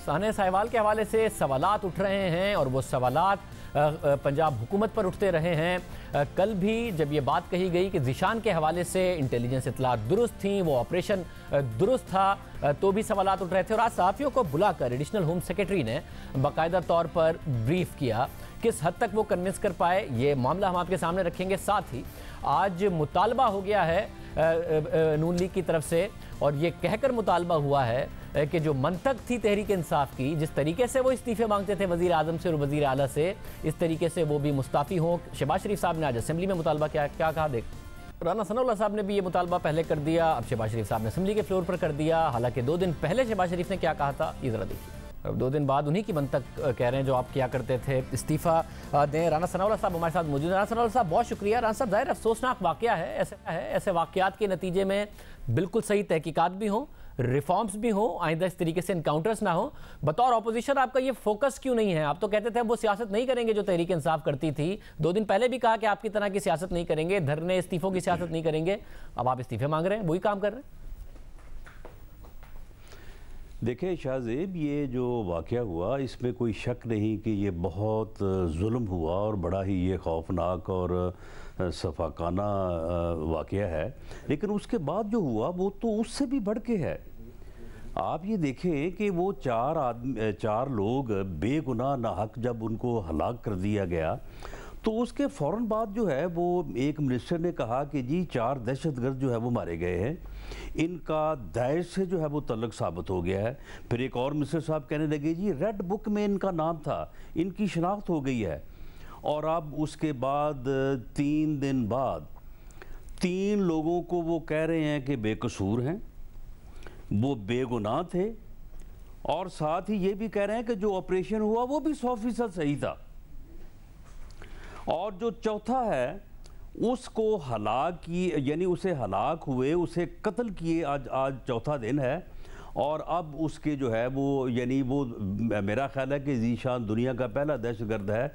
سانحہ سہوال کے حوالے سے سوالات اٹھ رہے ہیں اور وہ سوالات پنجاب حکومت پر اٹھتے رہے ہیں۔ کل بھی جب یہ بات کہی گئی کہ ذیشان کے حوالے سے انٹیلیجنس اطلاعات درست تھیں، وہ آپریشن درست تھا، تو بھی سوالات اٹھ رہے تھے، اور آج صحافیوں کو بلا کر ایڈیشنل ہوم سیکرٹری نے باقاعدہ طور پر بریف کیا۔ کس حد تک وہ کنونس کر پائے یہ معاملہ ہم آپ کے سامنے رکھیں گے۔ ساتھ ہی آج مطالبہ ہو گیا ہے نون لیگ کی طرف سے، اور یہ کہہ کر مطالبہ ہوا ہے کہ جو منطق تھی تحریک انصاف کی، جس طریقے سے وہ استعفے مانگتے تھے وزیر اعظم سے اور وزیر اعلیٰ سے، اس طریقے سے وہ بھی مستعفی ہوں۔ شہباز شریف صاحب نے آج اسمبلی میں مطالبہ کیا کہا دیکھ۔ رانا ثناء اللہ صاحب نے بھی یہ مطالبہ پہلے کر دیا، اب شہباز شریف صاحب نے اسمبلی کے فلور پر کر دیا، حالانکہ 2 دن پہلے شہباز شریف نے کیا کہا تھا یہ ذرا دیکھیے۔ اب 2 دن بعد انہی کی منطق کہہ رہے ہیں جو آپ کیا کرتے تھے، استعفیٰ دیں۔ رانا ثناء اللہ صاحب ہمارے ساتھ موجود ہیں۔ رانا ثناء اللہ صاحب بہت شکریہ۔ رانا صاحب ظاہر افسوسناک واقعہ ہے، ایسے واقعات کے نتیجے میں بالکل صحیح تحقیقات بھی ہوں، ریفارمز بھی ہوں، آئندہ اس طریقے سے انکاؤنٹرز نہ ہوں۔ بطور اپوزیشن آپ کا یہ فوکس کیوں نہیں ہے؟ آپ تو کہتے تھے وہ سیاست نہیں کریں گے جو تحریک انصاف کرتی تھی، 2 دن پہلے بھی کہا کہ آپ کی طرح کی سیاست نہیں کریں گے، دھرنے استعفوں کی سیاست نہیں کریں گے، اب آپ استعفے مانگ رہے ہیں، وہی کام کر رہے ہیں۔ دیکھیں شاہ زیب، یہ جو واقعہ ہوا اس میں کوئی شک نہیں کہ یہ بہت ظلم ہوا اور بڑا ہی یہ خوفناک اور صفاقانہ واقعہ ہے، لیکن اس کے بعد جو ہوا وہ تو اس سے بھی بڑھ کے ہے۔ آپ یہ دیکھیں کہ وہ 4 لوگ بے گناہ ناحق جب ان کو ہلاک کر دیا گیا تو اس کے فوراً بعد جو ہے وہ ایک منسٹر نے کہا کہ جی 4 دہشت گرد جو ہے وہ مارے گئے ہیں، ان کا داعش سے جو ہے وہ تعلق ثابت ہو گیا ہے۔ پھر ایک اور منسٹر صاحب کہنے لگے جی ریڈ بک میں ان کا نام تھا، ان کی شناخت ہو گئی ہے، اور اب اس کے بعد 3 دن بعد 3 لوگوں کو وہ کہہ رہے ہیں کہ بے قصور ہیں، وہ بے گناہ تھے، اور ساتھ ہی یہ بھی کہہ رہے ہیں کہ جو آپریشن ہوا وہ بھی 100% صحیح تھا، اور جو چوتھا ہے اس کو ہلاک کی، یعنی اسے ہلاک ہوئے، اسے قتل کیے آج چوتھا دن ہے، اور اب اس کے جو ہے وہ یعنی وہ میرا خیال ہے کہ ذیشان دنیا کا پہلا دہشت گرد ہے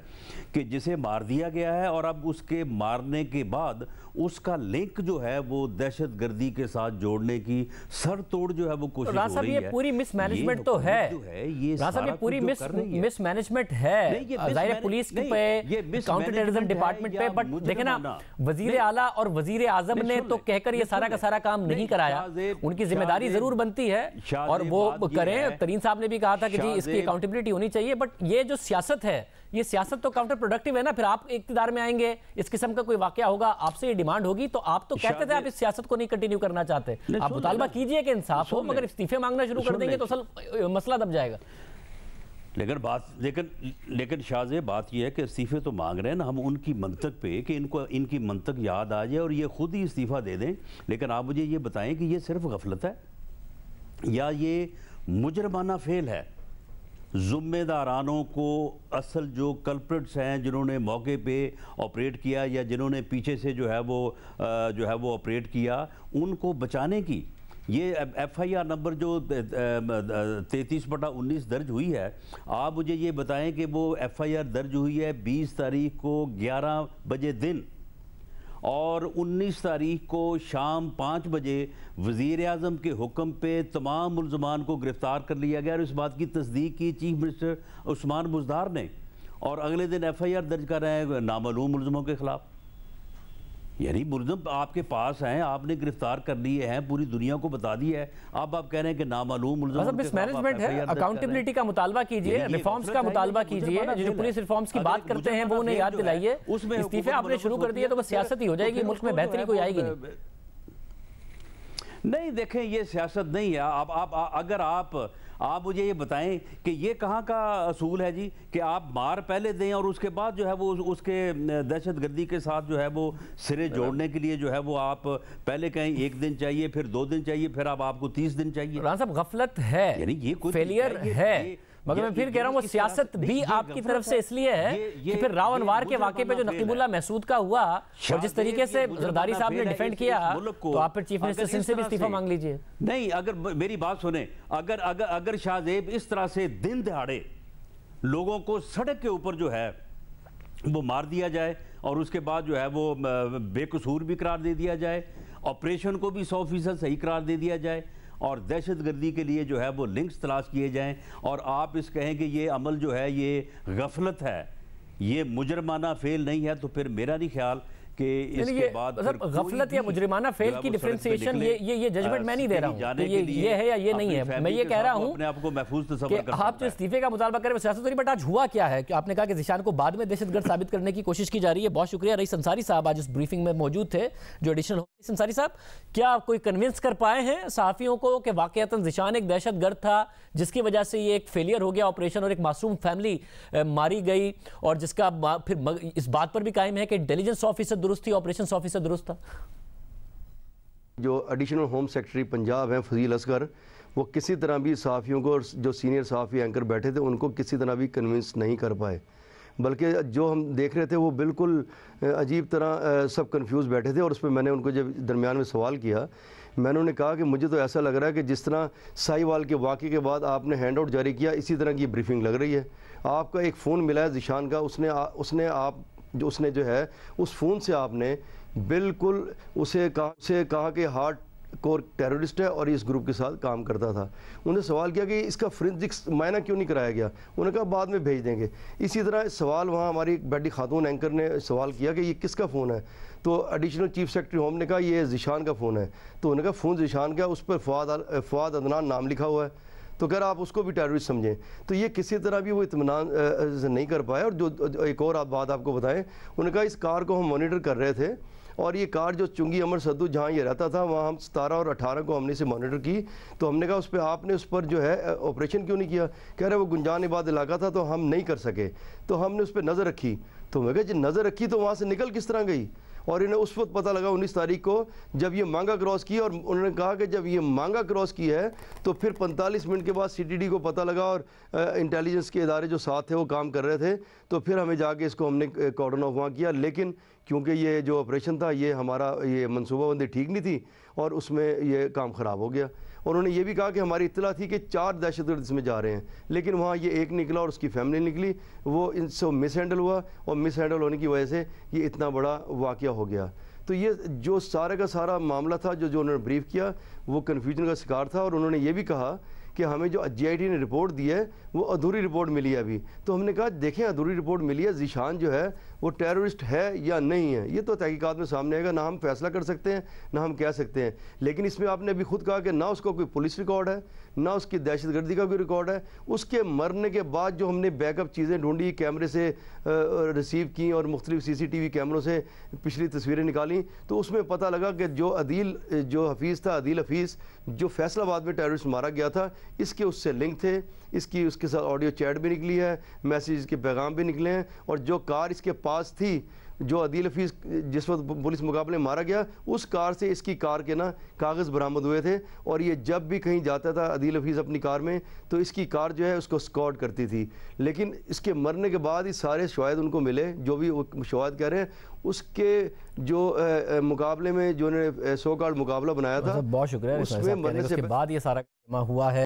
کہ جسے مار دیا گیا ہے، اور اب اس کے مارنے کے بعد اس کا لنک جو ہے وہ دہشت گردی کے ساتھ جوڑنے کی سر توڑ جو ہے وہ کوشش ہو رہی ہے۔ یہ پوری مس مینجمنٹ تو ہے، یہ پوری مس مینجمنٹ ہے، ظاہر پولیس پہ، کاؤنٹر ٹیررزم ڈپارٹمنٹ پہ، بٹ دیکھیں نا وزیر اعلیٰ اور وزیر اعظم نے تو کہہ کر یہ سارا کا سارا کام نہیں کرایا، ان کی ذمہ داری ضرور بنتی ہے اور وہ کریں۔ ترین صاحب نے بھی کہا تھا کہ جی اس کی اکاؤنٹیبلٹی ہونی چاہیے، بٹ یہ جو سیاست ہے یہ سیاست تو کاؤنٹر پروڈکٹیو ہے نا۔ پھر آپ اقتدار میں آئیں گے، اس قسم کا کوئی واقعہ ہوگا، آپ سے یہ ڈیمانڈ ہوگی، تو آپ تو کہتے تھے آپ اس سیاست کو نہیں کنٹینیو کرنا چاہتے، آپ مطالبہ کیجئے کہ انصاف ہو، مگر استعفے مانگنا شروع کر دیں گے تو اصل مسئلہ دب جائے گا۔ لیکن شاہزے بات یہ ہے کہ استعفے تو مانگ رہے ہیں نا ہم ان کی منطق پہ، کہ ان کی منطق یاد آ جائے اور یہ خود ہی استعفیٰ دے دیں، لیکن آپ مجھے یہ بتائیں کہ یہ صرف غفلت ہے یا یہ مجرمانہ فعل ہے؟ ذمہ دارانوں کو، اصل جو کلپرٹس ہیں جنہوں نے موقع پہ آپریٹ کیا یا جنہوں نے پیچھے سے جو ہے وہ آپریٹ کیا، ان کو بچانے کی یہ ایف آئی آر نمبر جو 33/19 درج ہوئی ہے، آپ مجھے یہ بتائیں کہ وہ ایف آئی آر درج ہوئی ہے 20 تاریخ کو 11 بجے دن، اور 19 تاریخ کو شام 5 بجے وزیر اعظم کے حکم پہ تمام ملزمان کو گرفتار کر لیا گیا، اور اس بات کی تصدیق کی چیف منسٹر عثمان بزدار نے، اور اگلے دن ایف آئی آر درج کر رہے ہیں نامعلوم ملزموں کے خلاف۔ یعنی ملزم آپ کے پاس ہیں، آپ نے گرفتار کر لیے ہیں، پوری دنیا کو بتا دیا ہے، اب آپ کہہ رہے ہیں کہ نامعلوم ملزموں کے خلاف مینجمنٹ ہے، اکاؤنٹیبلٹی کا مطالبہ کیجئے، ریفارمز کا مطالبہ کیجئے، جو پولیس ریفارمز کی بات کرتے ہیں وہ انہیں یاد دلائیے۔ استعفے آپ نے شروع کر دیے تو بس سیاست ہی ہو جائے گی، ملک میں بہتری کوئی آئے گی نہیں۔ دیکھیں یہ سیاست نہیں ہے، اگر آپ مجھے یہ بتائیں کہ یہ کہاں کا اصول ہے جی کہ آپ مار پہلے دیں اور اس کے بعد جو ہے وہ اس کے دہشت گردی کے ساتھ جو ہے وہ سرے جوڑنے کے لیے جو ہے وہ آپ پہلے کہیں 1 دن چاہیے، پھر 2 دن چاہیے، پھر اب آپ کو 30 دن چاہیے۔ رانا صاحب غفلت ہے، فیلئر ہے، مگر میں پھر کہہ رہا ہوں وہ سیاست بھی آپ کی طرف سے اس لیے ہے کہ پھر راو انوار کے واقعے پہ جو نقیب اللہ محسود کا ہوا اور جس طریقے سے زرداری صاحب نے ڈیفینڈ کیا، تو آپ پھر چیف منسٹر سندھ سے بھی استعفیٰ مانگ لیجئے۔ نہیں، اگر میری بات سنیں، اگر شاہ زیب اس طرح سے دن دہاڑے لوگوں کو سڑک کے اوپر جو ہے وہ مار دیا جائے اور اس کے بعد جو ہے وہ بے قصور بھی قرار دے دیا جائے، آپریشن کو بھی 100% صحیح قرار دے دیا جائے، اور دہشت گردی کے لیے جو ہے وہ لنکس تلاش کیے جائیں، اور آپ اس کہیں کہ یہ عمل جو ہے یہ غفلت ہے، یہ مجرمانہ فعل نہیں ہے، تو پھر میرا نہیں خیال کہ اس کے بعد غفلت یا مجرمانہ فعل کی ڈیفرنسیشن یہ ججمنٹ میں نہیں دے رہا ہوں کہ یہ ہے یا یہ نہیں ہے. میں یہ کہہ رہا ہوں اپنے آپ کو محفوظ تصور کہ کر سکتا ہے. آپ جو استعفے کا مطالبہ کریں وہ سیاست ہو رہی، بٹ آج ہوا کیا ہے کہ آپ نے کہا کہ ذیشان کو بعد میں دہشت گرد ثابت کرنے کی کوشش کی جا رہی ہے. بہت شکریہ رئیس انصاری صاحب، آج اس بریفنگ میں موجود تھے جو ایڈیشنل. رئیس انصاری صاحب، کیا آپ کوئی کنونس کر پائے ہیں صحافیوں کو کہ واقعتاً ذیشان ایک دہشت گرد تھا جس کی وجہ سے یہ ایک فیلئر ہو گیا آپریشن اور ایک معصوم فیملی ماری گئی، اور جس کا پھر اس بات پر بھی قائم ہے کہ انٹیلیجنس آفیسر درست تھی، آپریشنز آفیسر درست تھا؟ جو ایڈیشنل ہوم سیکرٹری پنجاب ہیں فضیل اصغر، وہ کسی طرح بھی صحافیوں کو، جو سینئر صحافی اینکر بیٹھے تھے ان کو کسی طرح بھی کنونس نہیں کر پائے، بلکہ جو ہم دیکھ رہے تھے وہ بالکل عجیب طرح سب کنفیوز بیٹھے تھے. اور اس پہ میں نے ان کو جب درمیان میں سوال کیا، میں نے انہیں کہا کہ مجھے تو ایسا لگ رہا ہے کہ جس طرح سائی وال کے واقعے کے بعد آپ نے ہینڈ آؤٹ جاری کیا، اسی طرح کی بریفنگ لگ رہی ہے. آپ کا ایک فون ملا ہے ذیشان کا، اس نے جو ہے اس فون سے آپ نے بالکل اسے کہا کہ ہارڈ کور ٹیررسٹ ہے اور اس گروپ کے ساتھ کام کرتا تھا. انہوں نے سوال کیا کہ اس کا فورینسکس معائنہ کیوں نہیں کرایا گیا؟ انہوں نے کہا بعد میں بھیج دیں گے. اسی طرح سوال وہاں ہماری بیٹی خاتون اینکر نے سوال کیا کہ یہ کس کا فون ہے؟ تو ایڈیشنل چیف سیکرٹری ہوم نے کہا یہ ذیشان کا فون ہے. تو انہوں نے کہا فون ذیشان کا، اس پر فواد عدنان نام لکھا ہوا ہے، تو کہہ رہا آپ اس کو بھی ٹیررسٹ سمجھیں. تو یہ کسی طرح بھی وہ اطمینان نہیں کر پائے. اور جو ایک اور بات آپ کو بتائیں، انہوں نے کہا اس کار کو ہم مانیٹر کر رہے تھے، اور یہ کار جو چنگی امر سدو جہاں یہ رہتا تھا وہاں ہم 17 اور 18 کو ہم نے اسے مانیٹر کی. تو ہم نے کہا اس پہ آپ نے اس پر جو ہے آپریشن کیوں نہیں کیا؟ کہہ رہے وہ گنجان آباد علاقہ تھا تو ہم نہیں کر سکے، تو ہم نے اس پہ نظر رکھی. تو میں کہا جی نظر رکھی تو وہاں سے نکل کس طرح گئی؟ اور انہیں اس وقت پتہ لگا 19 تاریخ کو جب یہ مانگا کراس کی، اور انہوں نے کہا کہ جب یہ مانگا کراس کی ہے تو پھر 45 منٹ کے بعد CTD کو پتہ لگا، اور انٹیلیجنس کے ادارے جو ساتھ تھے وہ کام کر رہے تھے، تو پھر ہمیں جا کے اس کو ہم نے کارڈن آف وہاں کیا. لیکن کیونکہ یہ جو آپریشن تھا یہ ہمارا یہ منصوبہ بندی ٹھیک نہیں تھی اور اس میں یہ کام خراب ہو گیا. اور انہوں نے یہ بھی کہا کہ ہماری اطلاع تھی کہ 4 دہشت گرد اس میں جا رہے ہیں، لیکن وہاں یہ ایک نکلا اور اس کی فیملی نکلی. وہ ان سے مس ہینڈل ہوا، اور مس ہینڈل ہونے کی وجہ سے یہ اتنا بڑا واقعہ ہو گیا. تو یہ جو سارے کا سارا معاملہ تھا جو انہوں نے بریف کیا وہ کنفیوژن کا شکار تھا. اور انہوں نے یہ بھی کہا کہ ہمیں جو GIT نے رپورٹ دی ہے وہ ادھوری رپورٹ ملی ہے ابھی. تو ہم نے کہا دیکھیں ادھوری رپورٹ ملی ہے، ذیشان جو ہے وہ ٹیررسٹ ہے یا نہیں ہے یہ تو تحقیقات میں سامنے آئے گا. نہ ہم فیصلہ کر سکتے ہیں نہ ہم کہہ سکتے ہیں. لیکن اس میں آپ نے ابھی خود کہا کہ نہ اس کو کوئی پولیس ریکارڈ ہے، نہ اس کی دہشت گردی کا کوئی ریکارڈ ہے. اس کے مرنے کے بعد جو ہم نے بیک اپ چیزیں ڈھونڈی، کیمرے سے ریسیو کی اور مختلف CCTV کیمروں سے پچھلی تصویریں نکالیں، تو اس میں پتہ لگا کہ جو حفیظ تھا، عدیل حفیظ، جو فیصل آباد میں ٹیررسٹ مارا گیا تھا، اس کے اس سے لنک تھے. اس کے ساتھ آڈیو چیٹ بھی نکلی ہے، میسیج کے پیغام بھی نکلے ہیں. اور جو کار اس کے پاس تھی جو عدیل حفیظ جس وقت پولیس مقابلے میں مارا گیا، اس کار سے اس کی کار کے کاغذ برآمد ہوئے تھے. اور یہ جب بھی کہیں جاتا تھا عدیل حفیظ اپنی کار میں تو اس کی کار جو ہے اس کو اسکارٹ کرتی تھی. لیکن اس کے مرنے کے بعد ہی سارے شواہد ان کو ملے، جو بھی شواہد کہہ رہے ہیں اس کے جو مقابلے میں جو انہوں نے سو کارڈ مقابلہ بنایا تھا. بہت شکریہ. اس میں مرنے سے بعد یہ سارا جمع ہوا ہے.